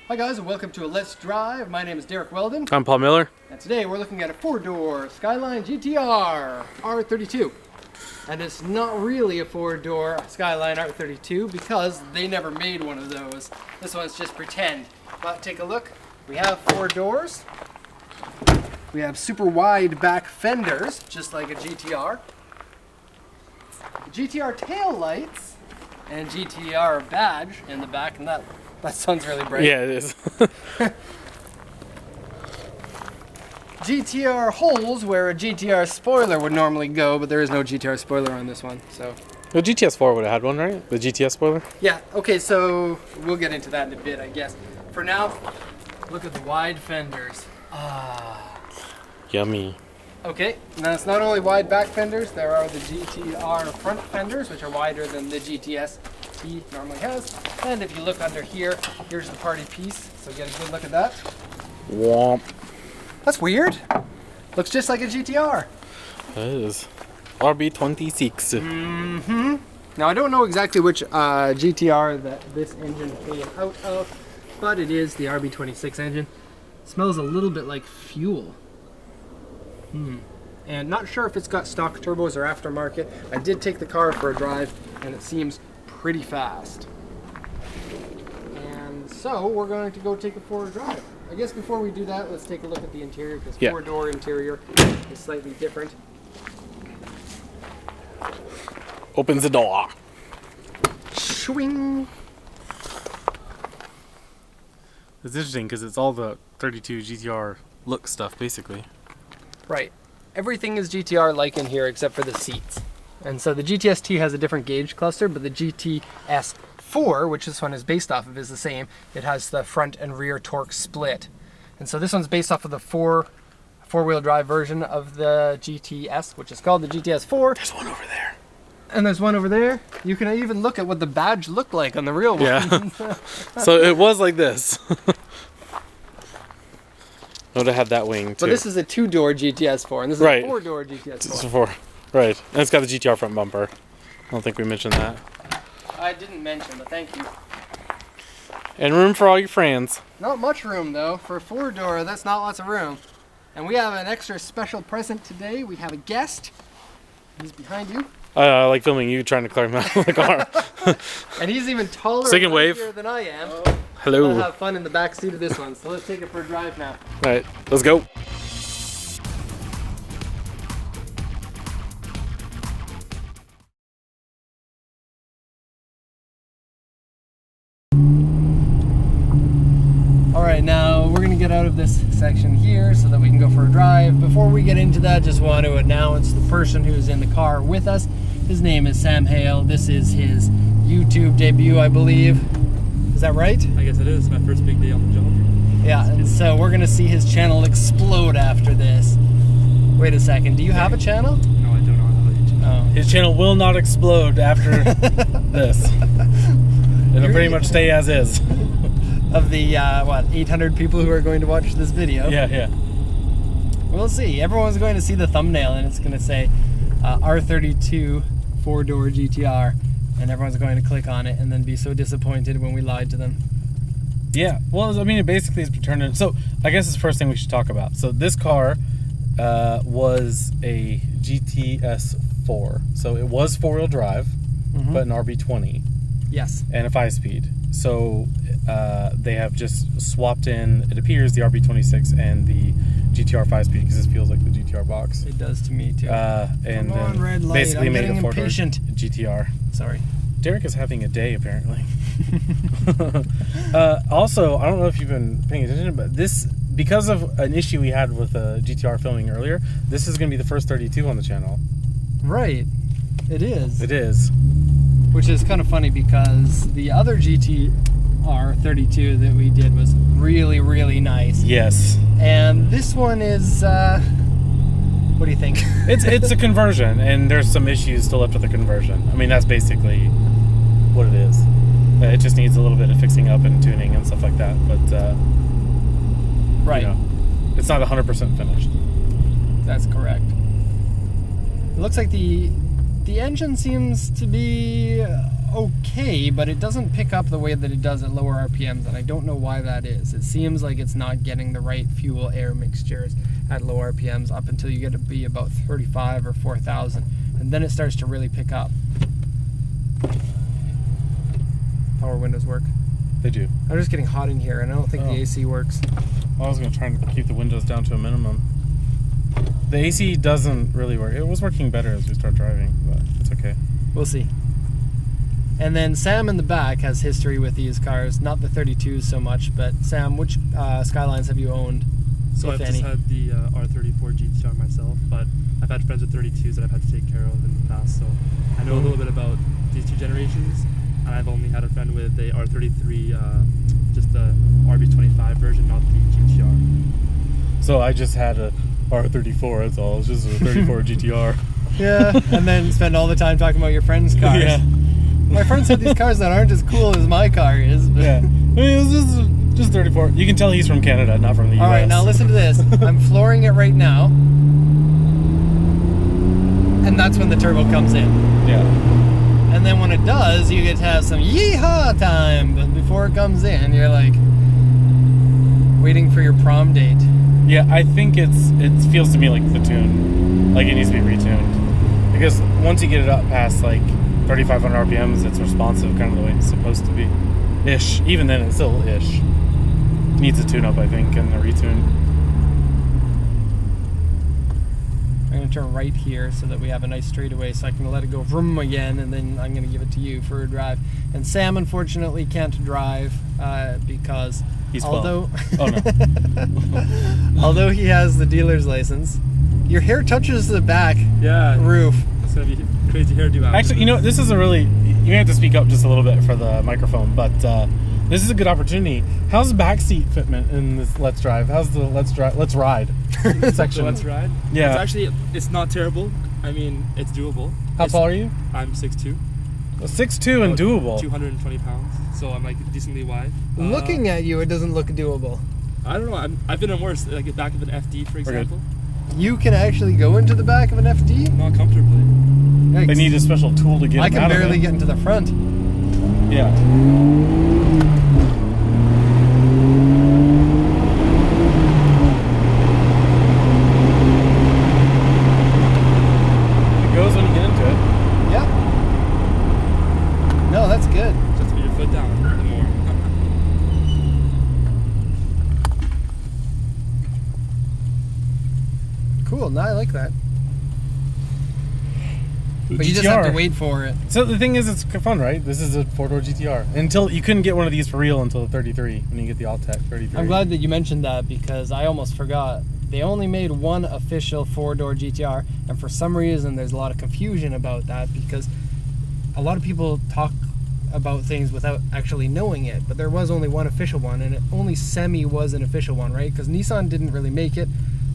Hi guys and welcome to a Let's Drive. My name is Derek Weldon. I'm Paul Miller. And today we're looking at a 4-door Skyline GT-R R32. And it's not really a 4-door Skyline R32 because they never made one of those. This one's just pretend. But take a look. We have 4 doors. We have super wide back fenders, just like a GT-R. GT-R tail lights and GT-R badge in the back, and that sounds really bright. Yeah, it is. GT-R holes where a GT-R spoiler would normally go, but there is no GT-R spoiler on this one, so. The GTS4 would have had one, right? The GTS spoiler? Yeah, okay, so we'll get into that in a bit, I guess. For now, look at the wide fenders. Ah. Yummy. Okay, now it's not only wide back fenders, there are the GT-R front fenders, which are wider than the GTS T normally has. And if you look under here, here's the party piece, so get a good look at that. Womp. That's weird. Looks just like a GT-R. It is. RB26. Mm-hmm. Now I don't know exactly which GT-R that this engine came out of, but it is the RB26 engine. Smells a little bit like fuel. And not sure if it's got stock turbos or aftermarket. I did take the car for a drive and it seems pretty fast. And so we're going to go take it for a drive. I guess before we do that, let's take a look at the interior, because 4-door interior is slightly different. Opens the door. Swing. It's interesting because it's all the 32 GT-R look stuff, basically. Right. Everything is GT-R-like in here except for the seats. And so the GTS-T has a different gauge cluster, but the GTS-4, which this one is based off of, is the same. It has the front and rear torque split. And so this one's based off of the four-wheel drive version of the GTS, which is called the GTS-4. There's one over there. And there's one over there. You can even look at what the badge looked like on the real one. Yeah. So it was like this. I would have had that wing too. But this is a 2-door GTS-4, and this is a 4-door GTS-4. This is 4. Right. And it's got the GT-R front bumper. I don't think we mentioned that. I didn't mention, but thank you. And room for all your friends. Not much room though. For a 4-door, that's not lots of room. And we have an extra special present today. We have a guest. He's behind you. I like filming you trying to climb out of the car. And he's even taller Second wave. than I am. Hello. We'll have fun in the back seat of this one. So let's take it for a drive now. All right, let's go. Alright, now we're going to get out of this section here so that we can go for a drive. Before we get into that, just want to announce the person who's in the car with us. His name is Sam Hale. This is his YouTube debut, I believe. Is that right? I guess it is. My first big day on the job. Yeah, and so we're going to see his channel explode after this. Wait a second, do you have a channel? No, I do not have a YouTube channel. Oh. His channel will not explode after this. It'll pretty much stay as is. Of the, what, 800 people who are going to watch this video? Yeah. We'll see. Everyone's going to see the thumbnail and it's going to say R32 4-door GT-R, and everyone's going to click on it and then be so disappointed when we lied to them. Yeah, well, I mean, it basically is pretending. So, I guess it's the first thing we should talk about. So, this car was a GTS4. So, it was 4-wheel drive, but an RB20. Yes. And a 5-speed. So, they have just swapped in, it appears, the RB26 and the GT-R 5-speed because this feels like the GT-R box. It does to me too. And Come on, red light. basically I'm made getting a 4-door impatient. GT-R. Sorry. Derek is having a day, apparently. Also, I don't know if you've been paying attention, but this, because of an issue we had with GT-R filming earlier, this is going to be the first 32 on the channel. Right. It is. It is. Which is kind of funny because the other GT-R 32 that we did was really, really nice. Yes. And this one is, what do you think? It's a conversion, and there's some issues still left with the conversion. I mean, that's basically what it is. It just needs a little bit of fixing up and tuning and stuff like that, but right. You know, it's not 100% finished. That's correct. It looks like the engine seems to be okay, but it doesn't pick up the way that it does at lower RPMs, and I don't know why that is. It seems like it's not getting the right fuel-air mixtures at low RPMs up until you get to be about 35 or 4,000, and then it starts to really pick up. Power windows work. They do. I'm just getting hot in here, and I don't think the AC works. I was going to try and keep the windows down to a minimum. The AC doesn't really work. It was working better as we start driving, but it's okay. We'll see. And then Sam in the back has history with these cars, not the 32s so much, but Sam, which Skylines have you owned, So if I've any? just had the R32 GT-R myself, but I've had friends with 32s that I've had to take care of in the past, so I know a little bit about these two generations, and I've only had a friend with a R33, just the RB25 version, not the GT-R. So I just had a R34, that's all. It's just a 34 GT-R. Yeah, and then spend all the time talking about your friends' cars. Yeah. My friends have these cars that aren't as cool as my car is. But Yeah. I mean, it was just 34. You can tell he's from Canada, not from the US. all right, now listen to this. I'm flooring it right now, and that's when the turbo comes in. Yeah. And then when it does, you get to have some yeehaw time. But before it comes in, you're like waiting for your prom date. Yeah, I think it feels to me like the tune, like it needs to be retuned. Because once you get it up past like 3,500 RPMs, it's responsive kind of the way it's supposed to be. Ish. Even then, it's still ish. Needs a tune-up, I think, and a retune. I'm going to turn right here so that we have a nice straightaway so I can let it go vroom again, and then I'm going to give it to you for a drive. And Sam, unfortunately, can't drive because He's although, Oh, no. although he has the dealer's license, your hair touches the back Yeah, roof. it's going to be crazy hairdo after. Actually, you know, this is a really... You have to speak up just a little bit for the microphone, but this is a good opportunity. How's the backseat fitment in this Let's Drive? How's the Let's Ride section? So let's ride. Yeah. It's not terrible. I mean, it's doable. How tall are you? I'm 6'2", 6'2" and doable. 220 pounds. So I'm like decently wide. Looking at you, it doesn't look doable. I don't know. I've been in worse, like the back of an FD, for example. You can actually go into the back of an FD? Not comfortably. Yikes. They need a special tool to get I him can out of barely it. get into the front. Yeah. It goes when you get into it. Yep. No, that's good. Just put your foot down a little more. Cool. No, I like that. But you just have to wait for it. So the thing is, it's fun, right? This is a four-door GT-R. Until you couldn't get one of these for real until the 33, when you get the Alltech 33. I'm glad that you mentioned that because I almost forgot. They only made one official four-door GT-R, and for some reason there's a lot of confusion about that because a lot of people talk about things without actually knowing it, but there was only one official one, and it only semi was an official one, right? Because Nissan didn't really make it.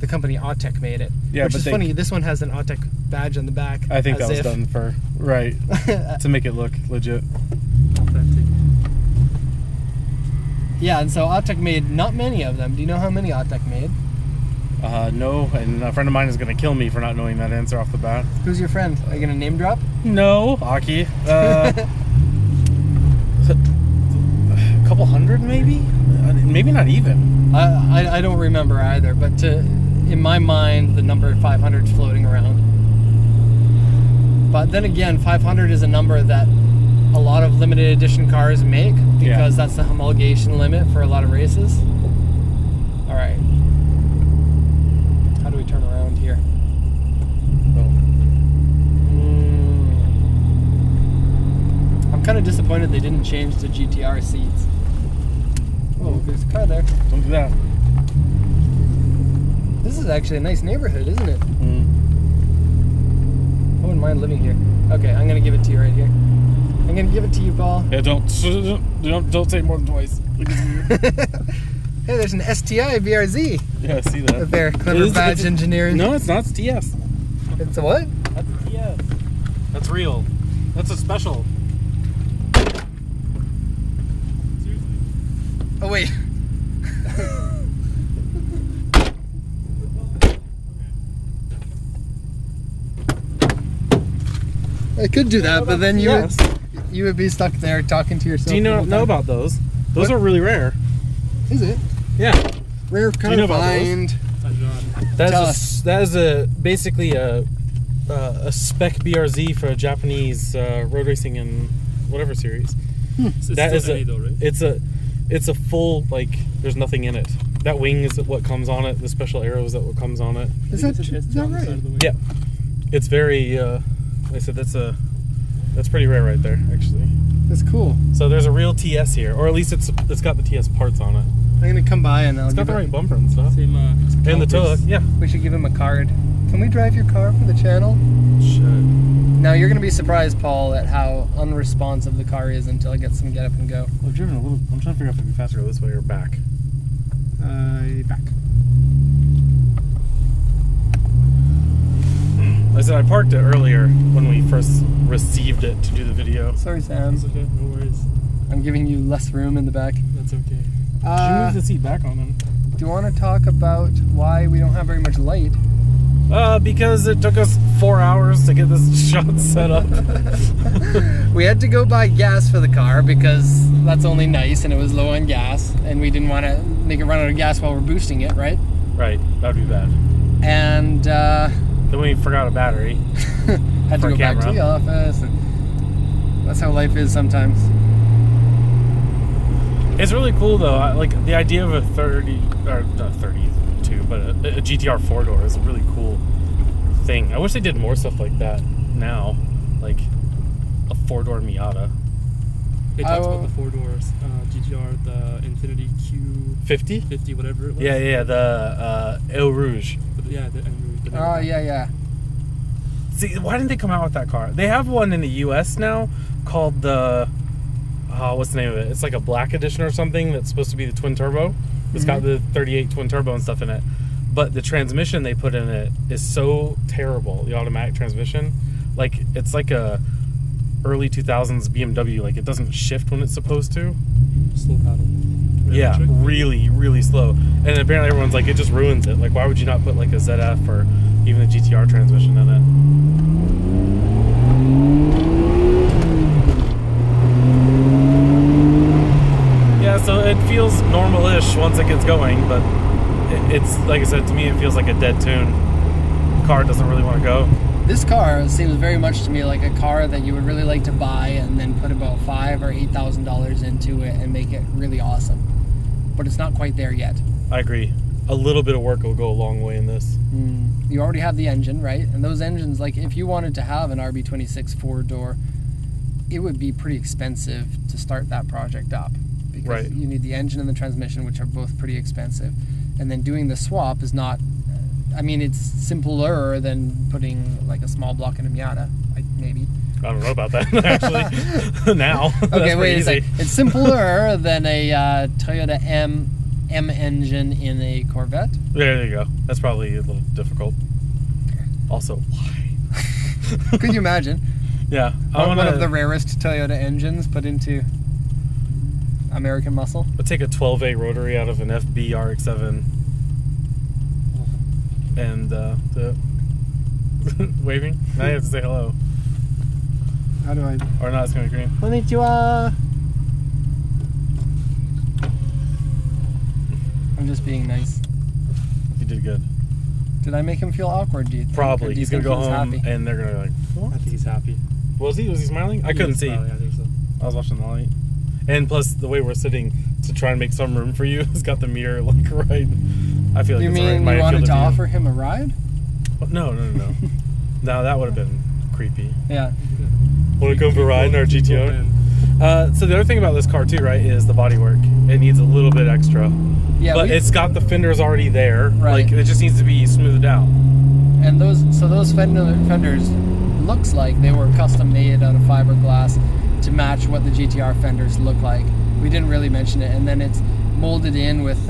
The company Autech made it. Yeah, which but is funny. This one has an Autech badge on the back. I think as that was if- done for, right, to make it look legit. Authentic. Yeah, and so Autech made not many of them. Do you know how many Autech made? No, and a friend of mine is going to kill me for not knowing that answer off the bat. Who's your friend? Are you gonna name drop? No, Aki. A couple hundred, maybe? Maybe not even. I don't remember either, but in my mind, the number 500 is floating around. But then again, 500 is a number that a lot of limited edition cars make because that's the homologation limit for a lot of races. All right. How do we turn around here? I'm kind of disappointed they didn't change the GT-R seats. Oh, there's a car there. Don't do that. This is actually a nice neighborhood, isn't it? Mm. I wouldn't mind living here. Okay, I'm gonna give it to you right here. I'm gonna give it to you, Paul. Yeah, don't say more than twice. Look at you. Hey, there's an STI BRZ Yeah, I see that. up there. Clever badge engineering. No, it's not. It's TS. It's a what? That's a TS. That's real. That's a special. Oh wait. I could do that, but then you Yes. You would be stuck there talking to yourself. Do you know about those? Those are really rare. Is it? Yeah. Rare kind of find. That is basically a spec BRZ for a Japanese road racing and whatever series. That is a, though, right? It's a full, like, there's nothing in it. That wing is what comes on it. The special arrow is what comes on it. Is that right? Yeah. It's very. Like I said, that's pretty rare right there, actually. That's cool. So there's a real TS here, or at least it's got the TS parts on it. I'm gonna come by and it's got the right bumper and stuff. Same, and the tow hook, yeah. We should give him a card. Can we drive your car for the channel? Should. Now you're gonna be surprised, Paul, at how unresponsive the car is until it gets some get up and go. Well, I've driven a little. I'm trying to figure out if it'd be faster to go this way or back. Back. I said I parked it earlier when we first received it to do the video. Sorry, Sam. That's okay, no worries. I'm giving you less room in the back. That's okay. Should you move the seat back on them? Do you want to talk about why we don't have very much light? Because it took us 4 hours to get this shot set up. We had to go buy gas for the car because that's only nice and it was low on gas and we didn't want to make it run out of gas while we're boosting it, right? Right, that would be bad. And then we forgot a battery. had to go back to the office. And that's how life is sometimes. It's really cool though. Like the idea of a 32, but a GT-R 4-door is a really cool thing. I wish they did more stuff like that now, like a 4-door Miata. They talked about the 4-door GT-R, the Infinity Q50, 50, whatever it was. Yeah, the Eau Rouge. Yeah, the Rouge. Oh, yeah. See, why didn't they come out with that car? They have one in the U.S. now called the. What's the name of it? It's like a black edition or something that's supposed to be the twin turbo. It's got the 38 twin turbo and stuff in it. But the transmission they put in it is so terrible, the automatic transmission. Like, it's like a early 2000s BMW. Like, it doesn't shift when it's supposed to. Slow paddle. Yeah, really, really slow. And apparently everyone's like, it just ruins it. Like, why would you not put like a ZF or even a GT-R transmission in it? So it feels normal-ish once it gets going, but it's, like I said, to me it feels like a dead tune. The car doesn't really want to go. This car seems very much to me like a car that you would really like to buy and then put about $5,000 or $8,000 into it and make it really awesome. But it's not quite there yet. I agree. A little bit of work will go a long way in this. You already have the engine, right? And those engines, like if you wanted to have an RB26 4-door, it would be pretty expensive to start that project up. Because you need the engine and the transmission, which are both pretty expensive. And then doing the swap is not, I mean, it's simpler than putting like a small block in a Miata, maybe. I don't know about that, actually. Now. Okay, wait a second. It's simpler than a Toyota M engine in a Corvette. There you go. That's probably a little difficult. Also, why? Could you imagine? Yeah. One of the rarest Toyota engines put into American muscle. I'll take a 12A rotary out of an FB RX-7 and waving. Now you have to say hello. How do I? Or not, it's going to be green. Konnichiwa. I'm just being nice. You did good. Did I make him feel awkward, do you think? Probably. He's going to go home happy? and they're going to be like, what? I think he's happy. Was he? Was he smiling? I couldn't see. Smiling, I think so. I was watching the light. And plus, the way we're sitting to try and make some room for you has got the mirror like right. I feel like you it's mean right. You wanted to offer him a ride? No. No, that would have been creepy. Yeah. Want to go for a ride in our GTO? So the other thing about this car too, right, is the bodywork. It needs a little bit extra. Yeah. But it's got the fenders already there. Right. Like it just needs to be smoothed out. And those fenders looks like they were custom made out of fiberglass to match what the GT-R fenders look like. We didn't really mention it, and then it's molded in with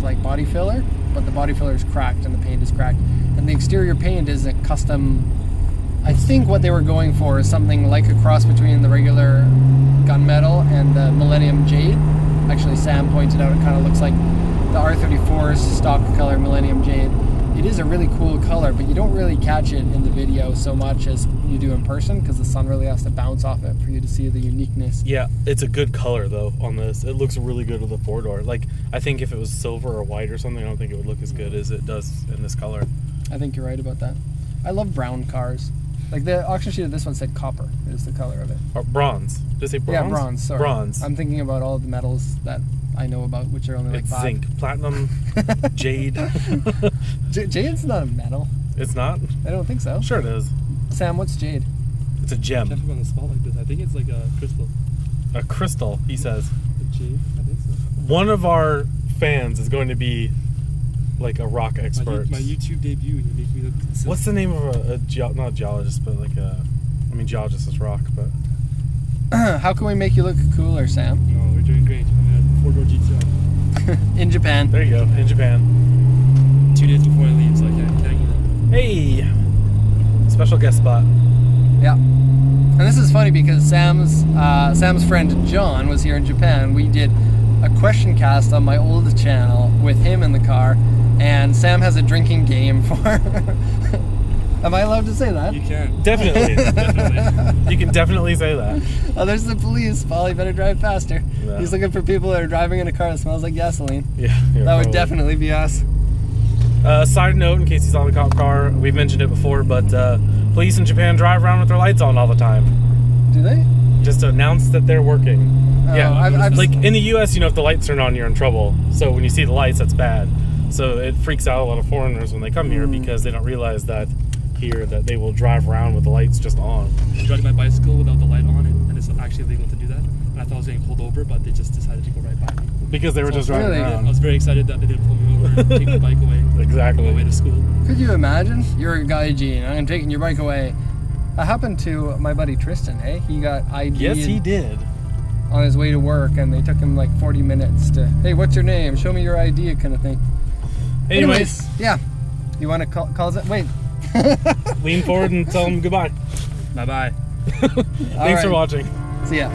like body filler, but the body filler is cracked and the paint is cracked, and the exterior paint is a custom. I think what they were going for is something like a cross between the regular gunmetal and the Millennium Jade. Actually, Sam pointed out it kind of looks like the R34's stock color Millennium Jade, it is a really cool color, but you don't really catch it in the video so much as you do in person because the sun really has to bounce off it for you to see the uniqueness. Yeah, it's a good color though on this. It looks really good with the 4-door. Like, I think if it was silver or white or something, I don't think it would look as good as it does in this color. I think you're right about that. I love brown cars. Like the auction sheet of this one said copper is the color of it. Or bronze. Did it say bronze? Yeah, bronze, sorry. Bronze. I'm thinking about all the metals that I know about, which are only like It's 5. zinc, platinum, jade. Jade's not a metal. It's not? I don't think so. Sure it is. Sam, what's jade? It's a gem. Can't put on the spot like this. I think it's like a crystal. A crystal, he says. A jade? I think so. One of our fans is going to be like a rock expert. My YouTube debut, and you make me look silly. What's the name of not a geologist, but like geologist is rock, but... How can we make you look cooler, Sam? Oh, we're doing great. I'm in a 4-door GT-R. In Japan. There you go, in Japan. 2 days before I leave, so I can't get it. Hey! Special guest spot. Yeah. And this is funny because Sam's friend John was here in Japan. We did a question cast on my old channel with him in the car, and Sam has a drinking game for... Am I allowed to say that? You can. Definitely. Definitely. You can definitely say that. Oh, there's the police. Paul, you better drive faster. Yeah. He's looking for people that are driving in a car that smells like gasoline. Yeah. That would definitely be us. Side note, in case he's on the cop car, we've mentioned it before, but police in Japan drive around with their lights on all the time. Do they? Just to announce that they're working. Oh, Yeah, I've like in the US, if the lights turn on, you're in trouble. So when you see the lights, that's bad. So it freaks out a lot of foreigners when they come here because they don't realize that here that they will drive around with the lights just on. I'm riding my bicycle without the light on it, and it's actually illegal to do that. And I thought I was getting pulled over, but they just decided to go right by me. Because they were just driving really? around. I was very excited that they didn't pull me over and take my bike away. Exactly. On my way to school. Could you imagine? You're a guy, Gene. I'm taking your bike away. That happened to my buddy Tristan, hey? He got ID Yes, he did. on his way to work, and they took him like 40 minutes to, hey, what's your name? Show me your ID kind of thing. Anyways, yeah. You want to call it? Wait. lean forward and tell them goodbye. Bye-bye. Thanks for watching. See ya.